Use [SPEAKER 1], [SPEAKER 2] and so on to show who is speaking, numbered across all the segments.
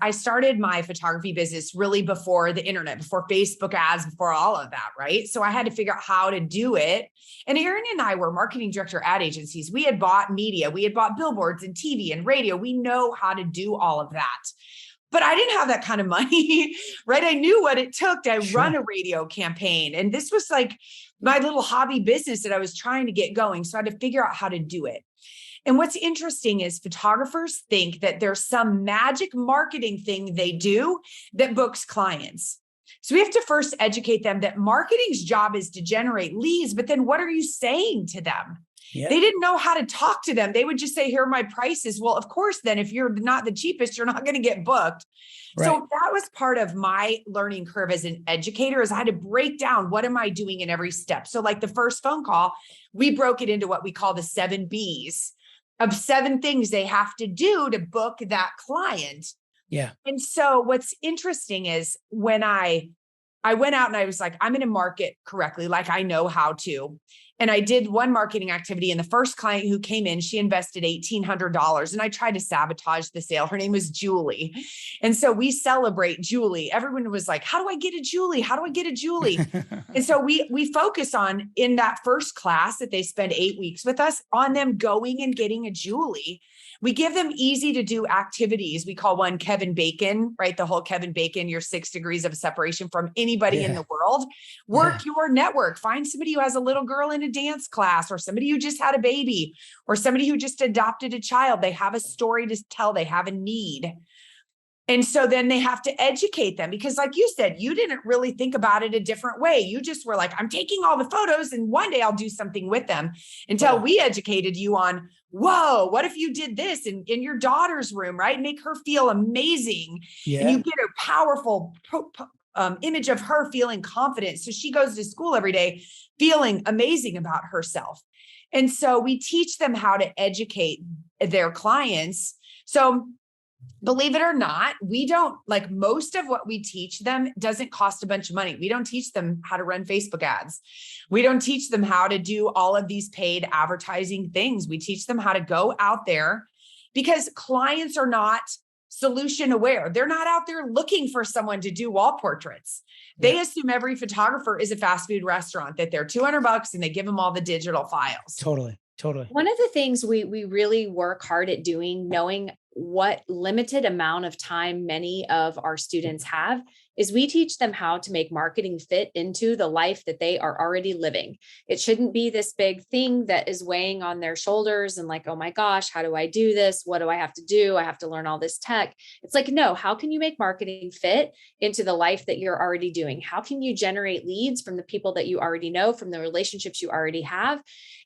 [SPEAKER 1] I started my photography business really before the internet, before Facebook ads, before all of that, right? So I had to figure out how to do it. And Erin and I were marketing director ad agencies. We had bought media, we had bought billboards and TV and radio. We know how to do all of that. But I didn't have that kind of money, right? I knew what it took to run a radio campaign. And this was like my little hobby business that I was trying to get going. So I had to figure out how to do it. And what's interesting is photographers think that there's some magic marketing thing they do that books clients. So we have to first educate them that marketing's job is to generate leads, but then what are you saying to them? Yep. They didn't know how to talk to them. They would just say, here are my prices. Well, of course, then if you're not the cheapest, you're not going to get booked. Right. So that was part of my learning curve as an educator, is I had to break down, what am I doing in every step? So like the first phone call, we broke it into what we call the 7 B's of 7 things they have to do to book that client.
[SPEAKER 2] Yeah.
[SPEAKER 1] And so what's interesting is when I went out and I was like, I'm going to market correctly, like I know how to. And I did one marketing activity, and the first client who came in, she invested $1,800, and I tried to sabotage the sale. Her name was Julie. And so we celebrate Julie. Everyone was like, how do I get a Julie? How do I get a Julie? And so we focus on, in that first class that they spend 8 weeks with us, on them going and getting a Julie. We give them easy to do activities. We call one Kevin Bacon, right? The whole Kevin Bacon, your 6 degrees of separation from anybody in the world. Work your network. Find somebody who has a little girl in a dance class, or somebody who just had a baby, or somebody who just adopted a child. They have a story to tell. They have a need. And so then they have to educate them, because like you said, you didn't really think about it a different way. You just were like, I'm taking all the photos and one day I'll do something with them, until we educated you on, whoa, what if you did this in your daughter's room, right? Make her feel amazing. Yeah. And you get a powerful image of her feeling confident. So she goes to school every day feeling amazing about herself. And so we teach them how to educate their clients. So believe it or not, we don't, like, most of what we teach them doesn't cost a bunch of money. We don't teach them how to run Facebook ads. We don't teach them how to do all of these paid advertising things. We teach them how to go out there, because clients are not solution aware. They're not out there looking for someone to do wall portraits. They assume every photographer is a fast food restaurant, that they're $200 and they give them all the digital files.
[SPEAKER 2] Totally.
[SPEAKER 3] One of the things we really work hard at doing, knowing what limited amount of time many of our students have, is we teach them how to make marketing fit into the life that they are already living. It shouldn't be this big thing that is weighing on their shoulders and like, oh my gosh, how do I do this? What do I have to do? I have to learn all this tech. It's like, no, how can you make marketing fit into the life that you're already doing? How can you generate leads from the people that you already know, from the relationships you already have?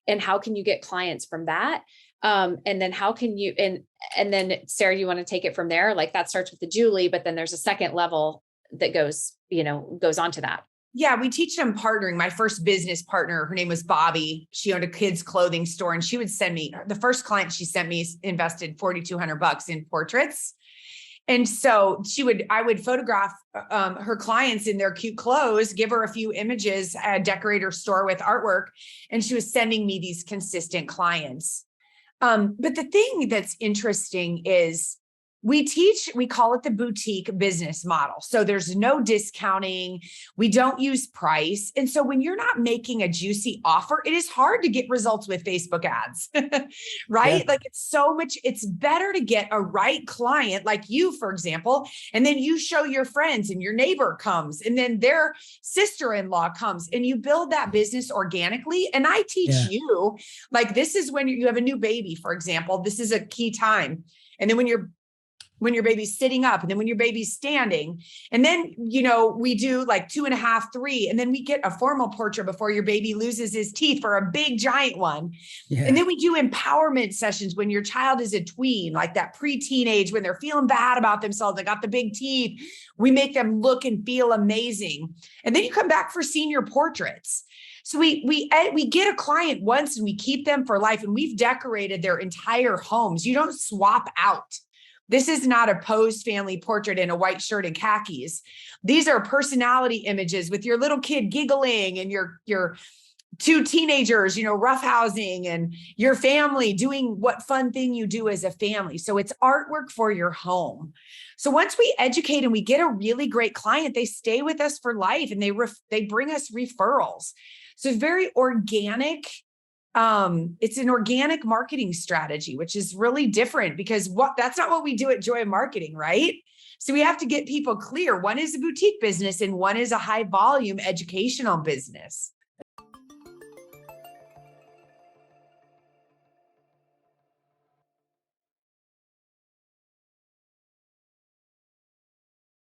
[SPEAKER 3] And how can you get clients from that? And then how can you, and then Sarah, you want to take it from there? Like, that starts with the Julie, but then there's a second level that goes on to that.
[SPEAKER 1] Yeah, we teach them partnering. My first business partner, her name was Bobby. She owned a kids' clothing store, and she would send me, the first client she sent me invested $4,200 in portraits. And so I would photograph her clients in their cute clothes, give her a few images, decorate her store with artwork, and she was sending me these consistent clients. But the thing that's interesting is we call it the boutique business model. So there's no discounting. We don't use price. And so when you're not making a juicy offer, it is hard to get results with Facebook ads, right? Yeah. Like, it's better to get a right client like you, for example, and then you show your friends, and your neighbor comes, and then their sister-in-law comes, and you build that business organically. And I teach you, like, this is when you have a new baby, for example, this is a key time. And then when your baby's sitting up, and then when your baby's standing, and then, we do like 2.5, 3, and then we get a formal portrait before your baby loses his teeth for a big giant one. Yeah. And then we do empowerment sessions when your child is a tween, like that pre-teen age, when they're feeling bad about themselves, they got the big teeth. We make them look and feel amazing. And then you come back for senior portraits. So we get a client once and we keep them for life, and we've decorated their entire homes. You don't swap out. This is not a posed family portrait in a white shirt and khakis. These are personality images with your little kid giggling and your two teenagers, roughhousing, and your family doing what fun thing you do as a family. So it's artwork for your home. So once we educate and we get a really great client, they stay with us for life, and they bring us referrals. So it's very organic. It's an organic marketing strategy, which is really different, because that's not what we do at Joy Marketing, right? So we have to get people clear. One is a boutique business and one is a high volume educational business.